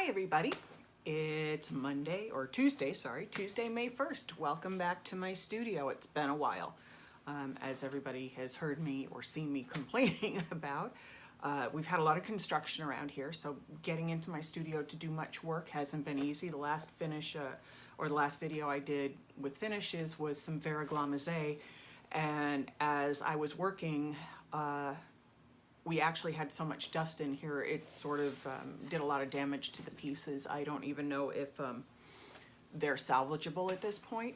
Hi everybody, it's Monday, or Tuesday, sorry, Tuesday, May 1st. Welcome back to my studio. It's been a while. As everybody has heard me or seen me complaining about, we've had a lot of construction around here, so getting into my studio to do much work hasn't been easy. The last finish, or the last video I did with finishes was some verglas, and as I was working, we actually had so much dust in here, it sort of did a lot of damage to the pieces. I don't even know if they're salvageable at this point.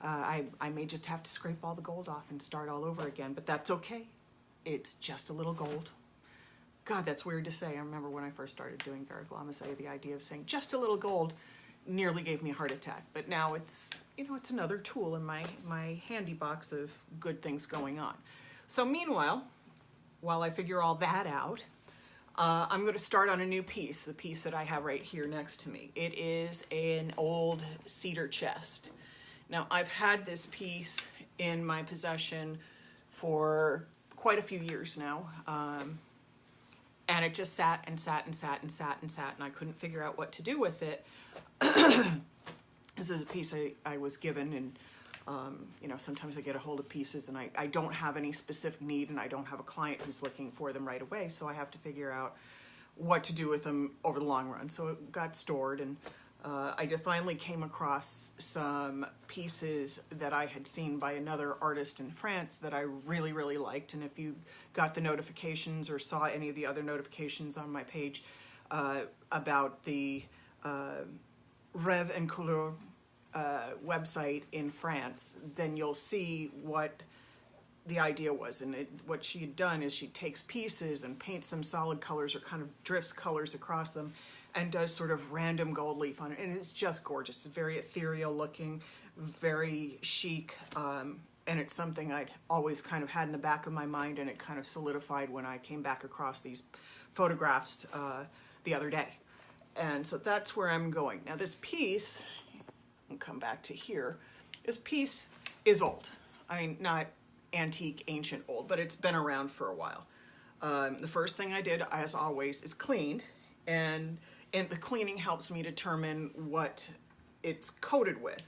I may just have to scrape all the gold off and start all over again, but that's okay. It's just a little gold. God, that's weird to say. I remember when I first started doing verglas, the idea of saying just a little gold nearly gave me a heart attack. But now it's, you know, it's another tool in my handy box of good things going on. So meanwhile, while I figure all that out, I'm going to start on a new piece, the piece that I have right here next to me. It is an old cedar chest. Now, I've had this piece in my possession for quite a few years now, and it just sat and sat and sat and sat and sat, and I couldn't figure out what to do with it. This is a piece I was given, and you know, sometimes I get a hold of pieces and I don't have any specific need, and I don't have a client who's looking for them right away, so I have to figure out what to do with them over the long run. So it got stored, and I finally came across some pieces that I had seen by another artist in France that I really, really liked. And if you got the notifications or saw any of the other notifications on my page about the Rêve en Couleur website in France, then you'll see what the idea was. And what she had done is she takes pieces and paints them solid colors or kind of drifts colors across them and does sort of random gold leaf on it. And it's just gorgeous. It's very ethereal looking, very chic, and it's something I'd always kind of had in the back of my mind, and it kind of solidified when I came back across these photographs the other day. And so that's where I'm going. Now this piece, and come back to here, this piece is old. I mean, not antique, ancient old, but it's been around for a while. The first thing I did, as always, is cleaned, and the cleaning helps me determine what it's coated with.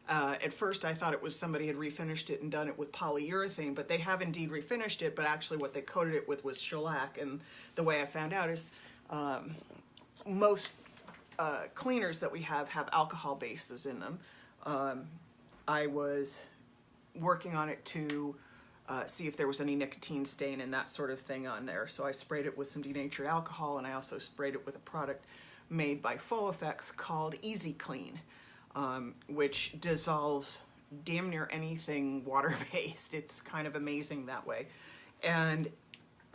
At first I thought it was somebody had refinished it and done it with polyurethane, but they have indeed refinished it, but actually what they coated it with was shellac. And the way I found out is most cleaners that we have alcohol bases in them. I was working on it to see if there was any nicotine stain and that sort of thing on there. So I sprayed it with some denatured alcohol, and I also sprayed it with a product made by Faux Effects called Easy Clean, which dissolves damn near anything water-based. It's kind of amazing that way. And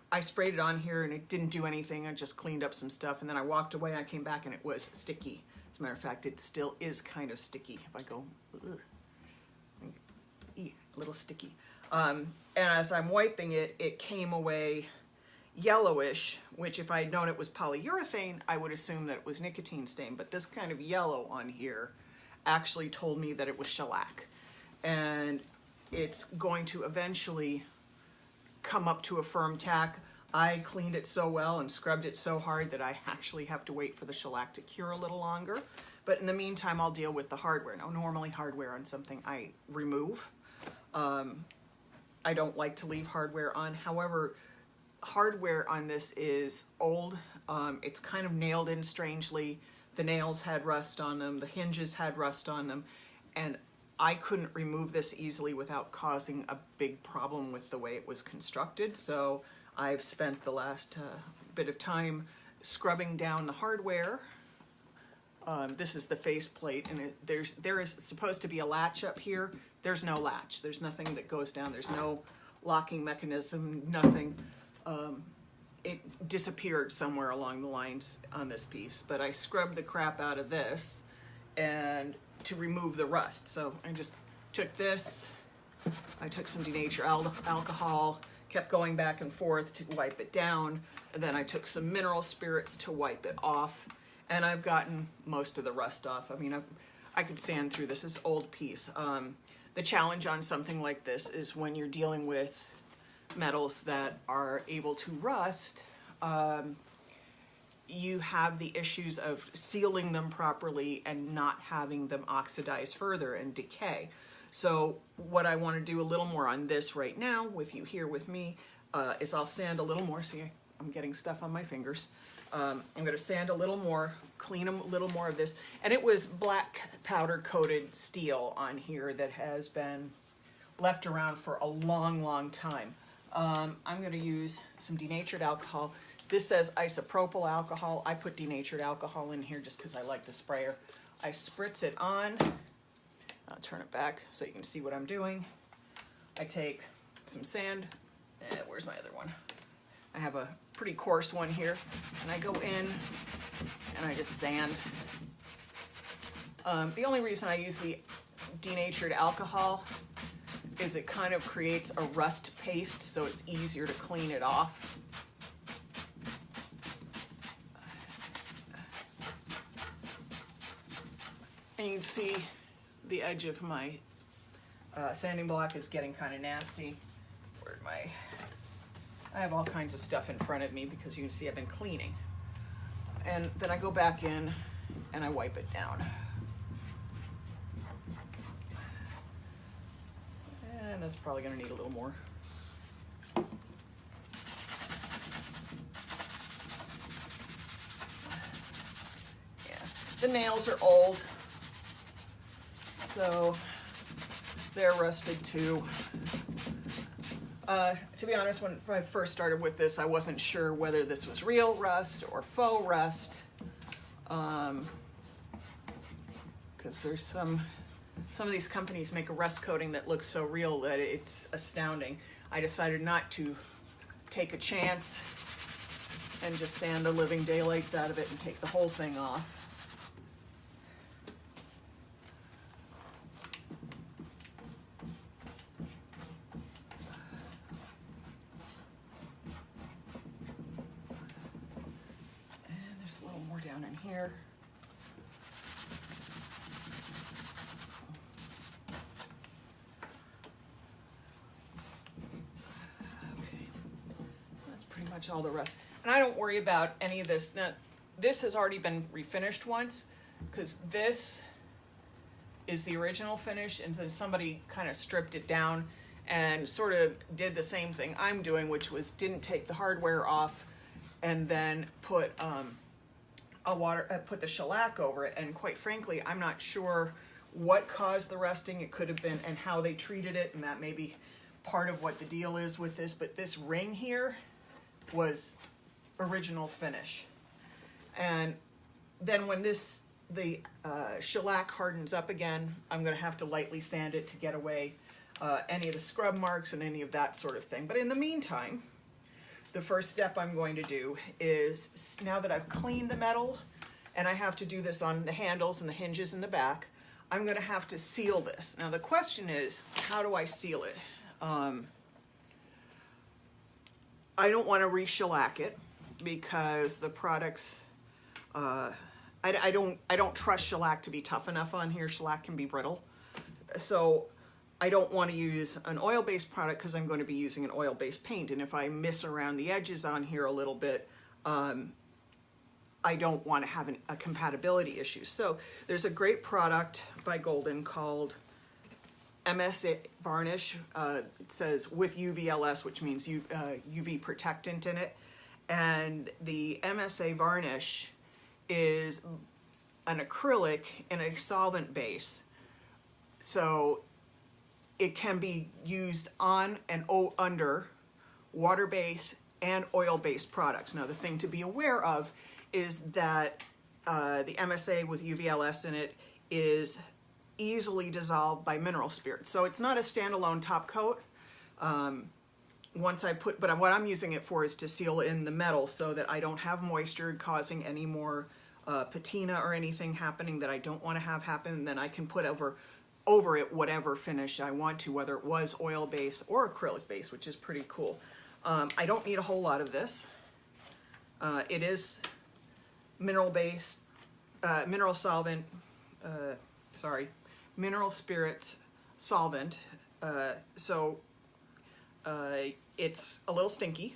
I sprayed it on here and it didn't do anything. I just cleaned up some stuff, and then I walked away and I came back and it was sticky. As a matter of fact, it still is kind of sticky. If I go, ugh, a little sticky. And as I'm wiping it, it came away yellowish, which if I had known it was polyurethane, I would assume that it was nicotine stain. But this kind of yellow on here actually told me that it was shellac. And it's going to eventually come up to a firm tack. I cleaned it so well and scrubbed it so hard that I actually have to wait for the shellac to cure a little longer. But in the meantime, I'll deal with the hardware. Now, normally hardware on something I remove. I don't like to leave hardware on. However, hardware on this is old. It's kind of nailed in strangely. The nails had rust on them, the hinges had rust on them, and I couldn't remove this easily without causing a big problem with the way it was constructed. So I've spent the last bit of time scrubbing down the hardware. This is the faceplate, and there is supposed to be a latch up here. There's no latch. There's nothing that goes down. There's no locking mechanism, nothing. It disappeared somewhere along the lines on this piece, but I scrubbed the crap out of this and to remove the rust. So I just took this, I took some denatured alcohol, kept going back and forth to wipe it down, and then I took some mineral spirits to wipe it off, and I've gotten most of the rust off. I mean, I could sand through this old piece. The challenge on something like this is when you're dealing with metals that are able to rust, you have the issues of sealing them properly and not having them oxidize further and decay. So what I want to do a little more on this right now with you here with me is I'll sand a little more. See, I'm getting stuff on my fingers. I'm going to sand a little more, clean a little more of this. And it was black powder coated steel on here that has been left around for a long, long time. I'm going to use some denatured alcohol. This says isopropyl alcohol. I put denatured alcohol in here just because I like the sprayer. I spritz it on. I'll turn it back so you can see what I'm doing. I take some sand. Where's my other one? I have a pretty coarse one here. And I go in and I just sand. The only reason I use the denatured alcohol is it kind of creates a rust paste, so it's easier to clean it off. And you can see the edge of my sanding block is getting kind of nasty. Where'd my... I have all kinds of stuff in front of me because you can see I've been cleaning. And then I go back in and I wipe it down. And that's probably going to need a little more. Yeah, the nails are old, so they're rusted too. To be honest, when I first started with this, I wasn't sure whether this was real rust or faux rust, because there's some of these companies make a rust coating that looks so real that it's astounding. I decided not to take a chance and just sand the living daylights out of it and take the whole thing off. And there's a little more down in here. All the rest, and I don't worry about any of this. Now, this has already been refinished once because this is the original finish, and then somebody kind of stripped it down and sort of did the same thing I'm doing, which was didn't take the hardware off and then put put the shellac over it. And quite frankly, I'm not sure what caused the rusting. It could have been, and how they treated it, and that may be part of what the deal is with this. But this ring here was original finish. And then when the shellac hardens up again, I'm going to have to lightly sand it to get away any of the scrub marks and any of that sort of thing. But in the meantime, the first step I'm going to do is, now that I've cleaned the metal, and I have to do this on the handles and the hinges in the back, I'm going to have to seal this. Now the question is, how do I seal it? I don't want to re-shellac it because the products, I don't trust shellac to be tough enough on here. Shellac can be brittle. So I don't want to use an oil-based product because I'm going to be using an oil-based paint. And if I miss around the edges on here a little bit, I don't want to have a compatibility issue. So there's a great product by Golden called MSA varnish. It says with UVLS, which means UV protectant in it. And the MSA varnish is an acrylic in a solvent base. So it can be used on and under water-based and oil-based products. Now the thing to be aware of is that the MSA with UVLS in it is easily dissolved by mineral spirits. So it's not a standalone top coat. But what I'm using it for is to seal in the metal so that I don't have moisture causing any more patina or anything happening that I don't want to have happen. And then I can put over it whatever finish I want to, whether it was oil-based or acrylic-based, which is pretty cool. I don't need a whole lot of this. It is mineral-based, mineral spirits solvent. It's a little stinky.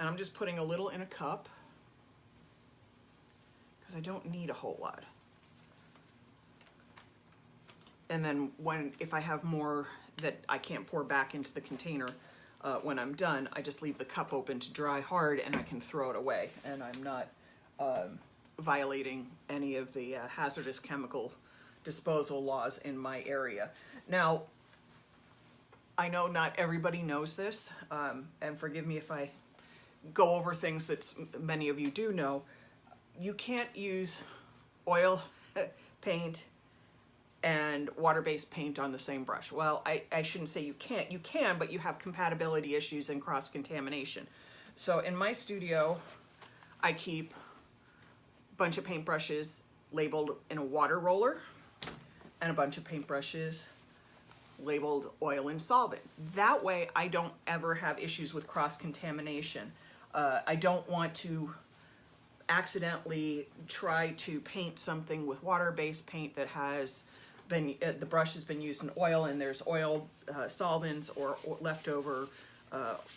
And I'm just putting a little in a cup because I don't need a whole lot. And then if I have more that I can't pour back into the container when I'm done, I just leave the cup open to dry hard and I can throw it away. And I'm not violating any of the hazardous chemical disposal laws in my area. Now, I know not everybody knows this, and forgive me if I go over things that many of you do know. You can't use oil paint and water-based paint on the same brush. Well, I shouldn't say you can't. You can, but you have compatibility issues and cross-contamination. So in my studio, I keep a bunch of paintbrushes labeled in a water roller and a bunch of paintbrushes labeled oil and solvent. That way I don't ever have issues with cross-contamination. I don't want to accidentally try to paint something with water-based paint that has been, the brush has been used in oil and there's oil solvents or leftover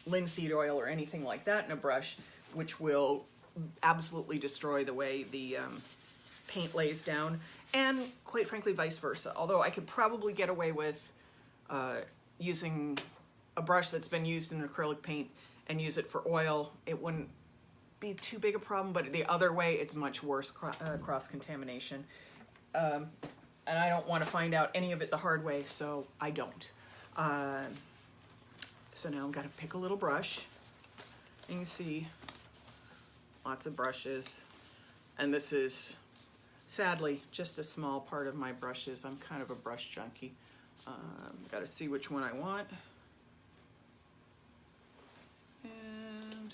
linseed oil or anything like that in a brush, which will absolutely destroy the way the paint lays down, and quite frankly vice versa. Although I could probably get away with using a brush that's been used in acrylic paint and use it for oil, it wouldn't be too big a problem, but the other way it's much worse, cross-contamination. And I don't want to find out any of it the hard way, so I don't. So now I'm going to pick a little brush. You can see lots of brushes, and this is sadly just a small part of my brushes. I'm kind of a brush junkie. Got to see which one I want. And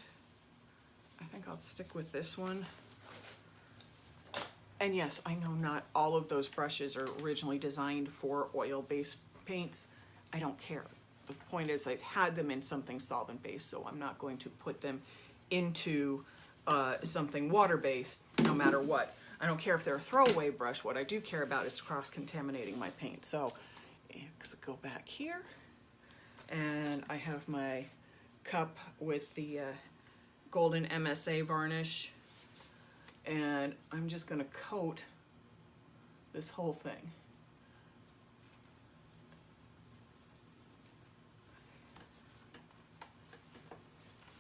I think I'll stick with this one. And yes, I know not all of those brushes are originally designed for oil-based paints. I don't care. The point is I've had them in something solvent-based, so I'm not going to put them into something water-based no matter what. I don't care if they're a throwaway brush. What I do care about is cross-contaminating my paint. So go back here, and I have my cup with the golden MSA varnish, and I'm just going to coat this whole thing.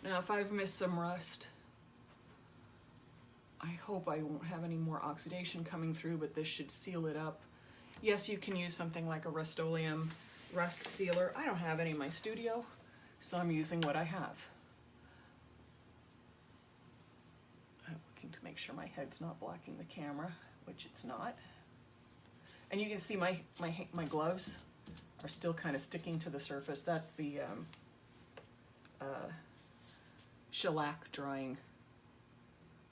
Now, if I've missed some rust, I hope I won't have any more oxidation coming through, but this should seal it up. Yes, you can use something like a Rust-Oleum rust sealer. I don't have any in my studio, so I'm using what I have. I'm looking to make sure my head's not blocking the camera, which it's not. And you can see my gloves are still kind of sticking to the surface. That's the shellac drying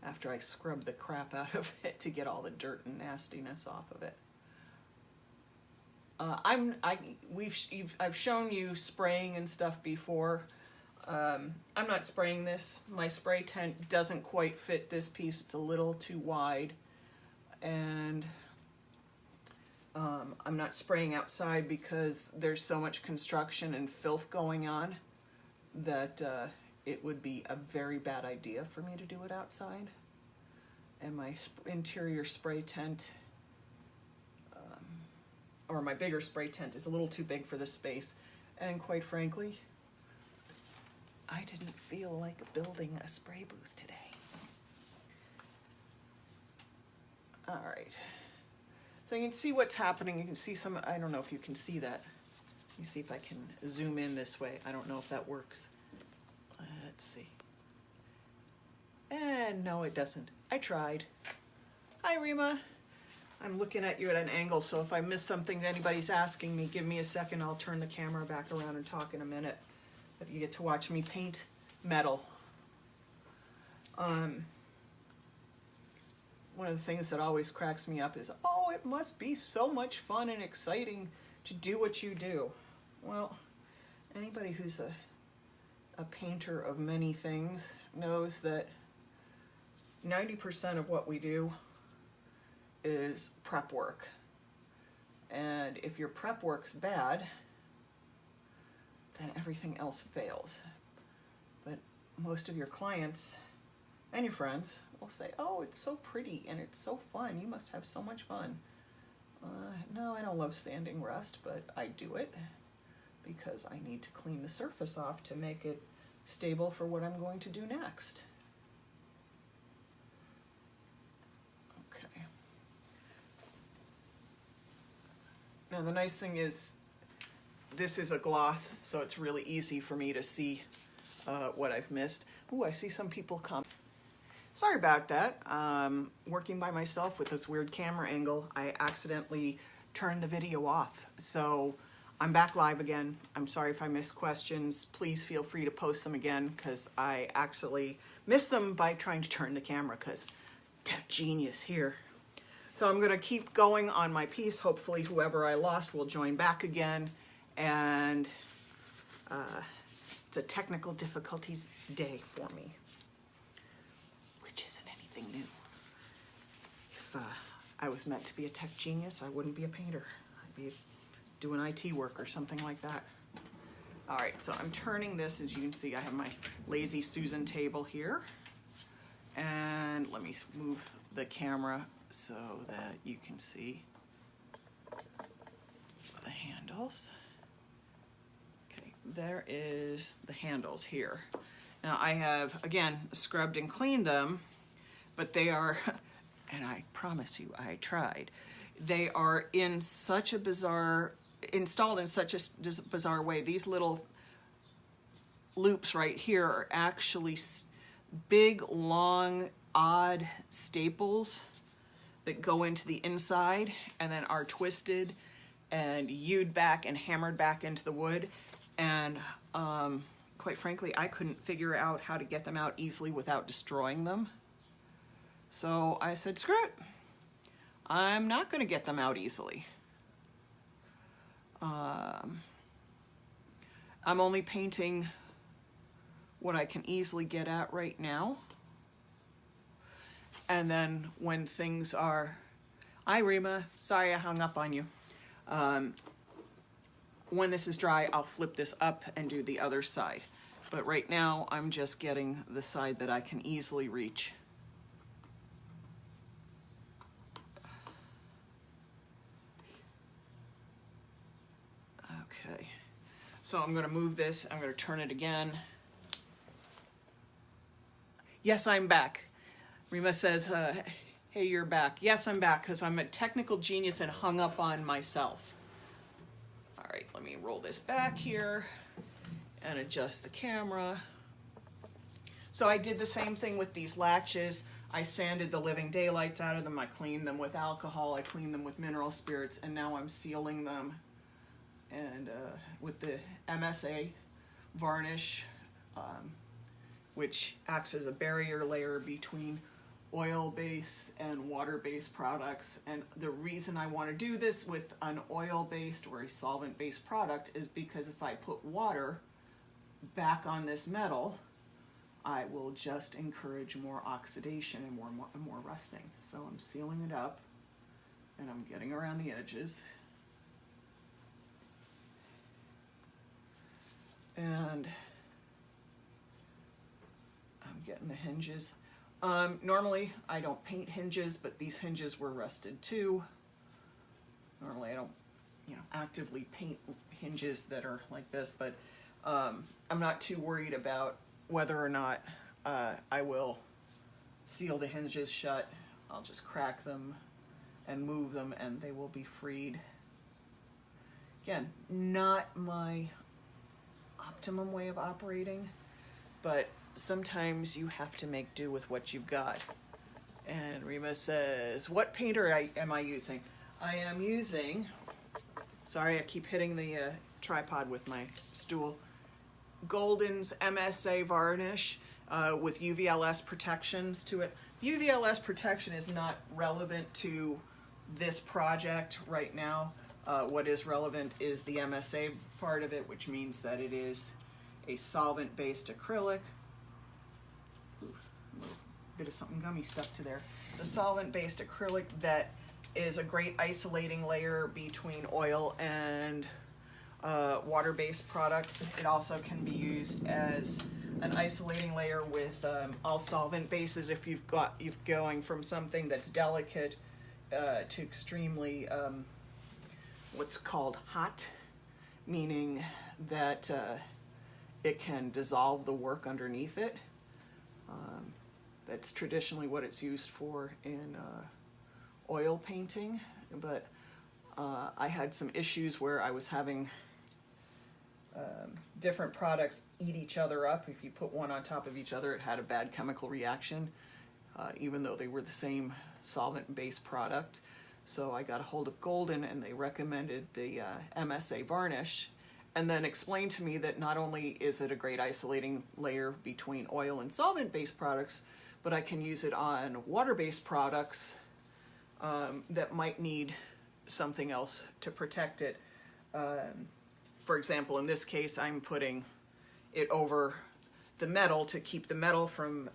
after I scrub the crap out of it to get all the dirt and nastiness off of it. I've shown you spraying and stuff before. I'm not spraying this. My spray tent doesn't quite fit this piece. It's a little too wide, and I'm not spraying outside because there's so much construction and filth going on that it would be a very bad idea for me to do it outside. And my interior spray tent, or my bigger spray tent, is a little too big for this space. And quite frankly, I didn't feel like building a spray booth today. All right. So you can see what's happening. You can see some, I don't know if you can see that. Let me see if I can zoom in this way. I don't know if that works. Let's see. And no, it doesn't. I tried. Hi, Rima. I'm looking at you at an angle, so if I miss something that anybody's asking me, give me a second. I'll turn the camera back around and talk in a minute. But you get to watch me paint metal. One of the things that always cracks me up is, oh, it must be so much fun and exciting to do what you do. Well, anybody who's a painter of many things knows that 90% of what we do is prep work. And if your prep work's bad, then everything else fails. But most of your clients and your friends will say, oh, it's so pretty and it's so fun. You must have so much fun. No, I don't love sanding rust, but I do it because I need to clean the surface off to make it stable for what I'm going to do next. Okay. Now the nice thing is this is a gloss, so it's really easy for me to see what I've missed. Ooh, I see some people come. Sorry about that. Working by myself with this weird camera angle, I accidentally turned the video off. So I'm back live again. I'm sorry if I missed questions. Please feel free to post them again because I actually missed them by trying to turn the camera because tech genius here. So I'm going to keep going on my piece. Hopefully whoever I lost will join back again. And it's a technical difficulties day for me. New. If I was meant to be a tech genius, I wouldn't be a painter. I'd be doing IT work or something like that. All right, so I'm turning this. As you can see, I have my Lazy Susan table here. And let me move the camera so that you can see the handles. Okay, there is the handles here. Now I have, again, scrubbed and cleaned them. But they are, and I promise you, I tried. They are in such a bizarre, installed in such a bizarre way. These little loops right here are actually big, long, odd staples that go into the inside and then are twisted and hewed back and hammered back into the wood. And quite frankly, I couldn't figure out how to get them out easily without destroying them. So I said, screw it. I'm not going to get them out easily. I'm only painting what I can easily get at right now. And then when things are... Hi, Rima. Sorry I hung up on you. When this is dry, I'll flip this up and do the other side. But right now, I'm just getting the side that I can easily reach. Okay, so I'm going to move this. I'm going to turn it again. Yes, I'm back. Rima says, hey, you're back. Yes, I'm back because I'm a technical genius and hung up on myself. All right, let me roll this back here and adjust the camera. So I did the same thing with these latches. I sanded the living daylights out of them. I cleaned them with alcohol. I cleaned them with mineral spirits, and now I'm sealing them and with the MSA varnish, which acts as a barrier layer between oil-based and water-based products. And the reason I want to do this with an oil-based or a solvent-based product is because if I put water back on this metal, I will just encourage more oxidation and more rusting. So I'm sealing it up and I'm getting around the edges. And I'm getting the hinges. Normally I don't paint hinges, but these hinges were rusted too. Normally I don't, actively paint hinges that are like this, but I'm not too worried about whether or not I will seal the hinges shut. I'll just crack them and move them and they will be freed. Again, not my optimum way of operating, but sometimes you have to make do with what you've got. And Rima says, what painter am I using? I am using, sorry I keep hitting the tripod with my stool, Golden's MSA varnish with UVLS protections to it. UVLS protection is not relevant to this project right now. What is relevant is the MSA part of it, which means that it is a solvent-based acrylic. Ooh, a little bit of something gummy stuck to there. It's a solvent-based acrylic that is a great isolating layer between oil and water-based products. It also can be used as an isolating layer with all solvent bases if you're going from something that's delicate to extremely what's called hot, meaning that it can dissolve the work underneath it. That's traditionally what it's used for in oil painting, but I had some issues where I was having different products eat each other up. If you put one on top of each other, it had a bad chemical reaction, even though they were the same solvent-based product. So I got a hold of Golden, and they recommended the MSA varnish, and then explained to me that not only is it a great isolating layer between oil and solvent-based products, but I can use it on water-based products that might need something else to protect it. For example, in this case, I'm putting it over the metal to keep the metal from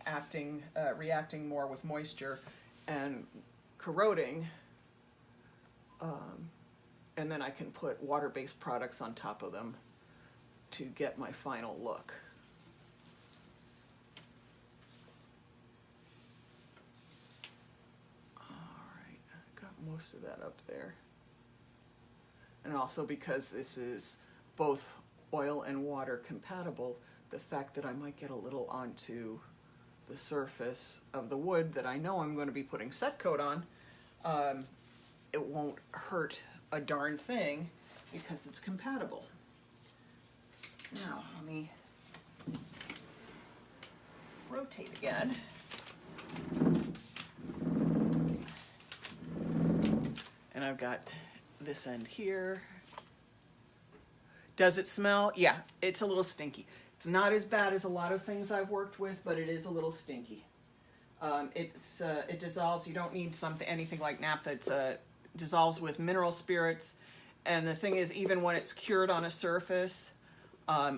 reacting more with moisture and corroding. And then I can put water-based products on top of them to get my final look. All right, got most of that up there. And also, because this is both oil and water compatible, the fact that I might get a little onto the surface of the wood that I know I'm going to be putting set coat on, it won't hurt a darn thing because it's compatible. Now, let me rotate again. And I've got this end here. Does it smell? Yeah, it's a little stinky. It's not as bad as a lot of things I've worked with, but it is a little stinky. It dissolves. You don't need anything like naphtha. It dissolves with mineral spirits, and the thing is, even when it's cured on a surface,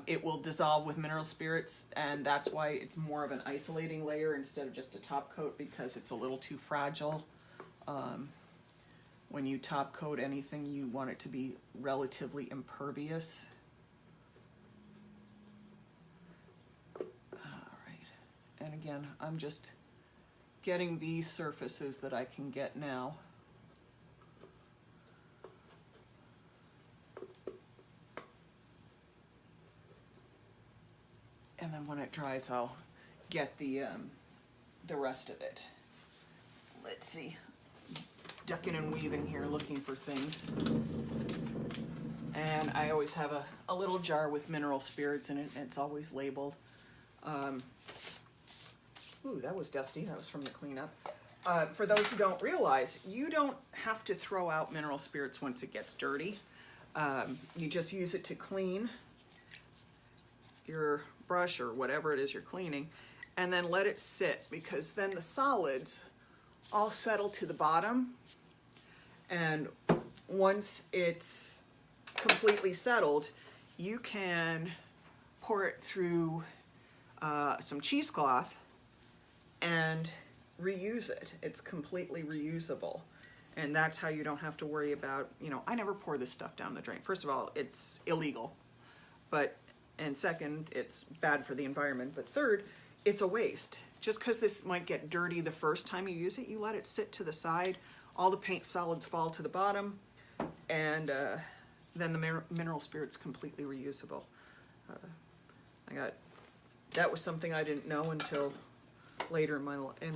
it will dissolve with mineral spirits, and that's why it's more of an isolating layer instead of just a top coat, because it's a little too fragile. When you top coat anything, you want it to be relatively impervious. All right, and again, I'm just getting these surfaces that I can get now. And then when it dries, I'll get the rest of it. Let's see. Ducking and weaving here, looking for things. And I always have a little jar with mineral spirits in it, and it's always labeled. Ooh, that was dusty. That was from the cleanup. For those who don't realize, you don't have to throw out mineral spirits once it gets dirty. You just use it to clean your brush or whatever it is you're cleaning, and then let it sit, because then the solids all settle to the bottom, and once it's completely settled, you can pour it through some cheesecloth and reuse it. It's completely reusable, and that's how you don't have to worry about, I never pour this stuff down the drain. First of all, it's illegal, and second, it's bad for the environment, but third, it's a waste. Just because this might get dirty the first time you use it, you let it sit to the side, all the paint solids fall to the bottom, and then the mineral spirit's completely reusable. That was something I didn't know until later in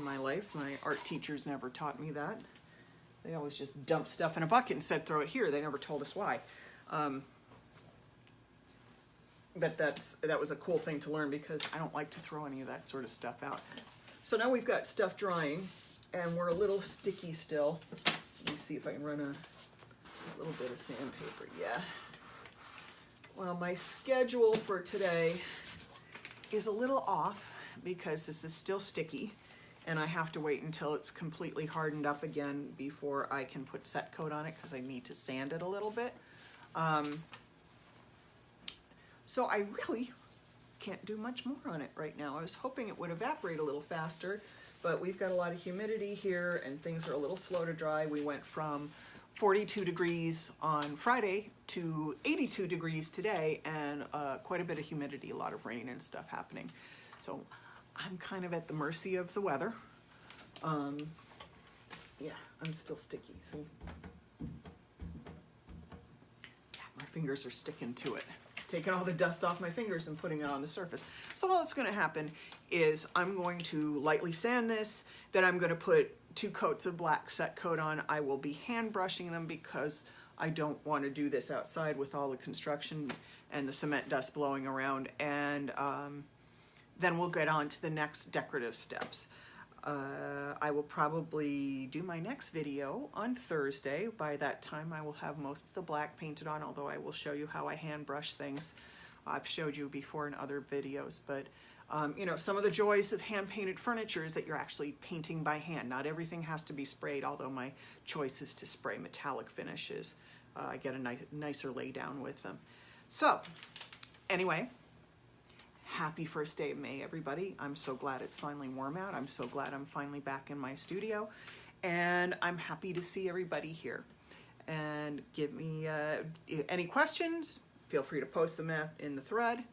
my life. My art teachers never taught me that. They always just dumped stuff in a bucket and said, throw it here. They never told us why. But that was a cool thing to learn, because I don't like to throw any of that sort of stuff out. So now we've got stuff drying, and we're a little sticky still. Let me see if I can run a little bit of sandpaper. Yeah. Well, my schedule for today is a little off because this is still sticky, and I have to wait until it's completely hardened up again before I can put set coat on it, because I need to sand it a little bit. So I really can't do much more on it right now. I was hoping it would evaporate a little faster, but we've got a lot of humidity here and things are a little slow to dry. We went from 42 degrees on Friday to 82 degrees today, and quite a bit of humidity, a lot of rain and stuff happening. So I'm kind of at the mercy of the weather. Yeah, I'm still sticky. See? Yeah, my fingers are sticking to it. It's taking all the dust off my fingers and putting it on the surface. So all that's going to happen is I'm going to lightly sand this, then I'm going to put 2 coats of black set coat on. I will be hand brushing them because I don't want to do this outside with all the construction and the cement dust blowing around, and then we'll get on to the next decorative steps. I will probably do my next video on Thursday. By that time I will have most of the black painted on, although I will show you how I hand brush things. I've showed you before in other videos, but you know, some of the joys of hand painted furniture is that you're actually painting by hand. Not everything has to be sprayed, although my choice is to spray metallic finishes. I get a nicer lay down with them. So anyway, happy first day of May, everybody. I'm so glad it's finally warm out. I'm so glad I'm finally back in my studio, and I'm happy to see everybody here. And give me any questions, feel free to post them in the thread.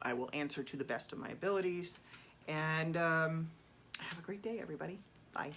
I will answer to the best of my abilities. And have a great day, everybody. Bye.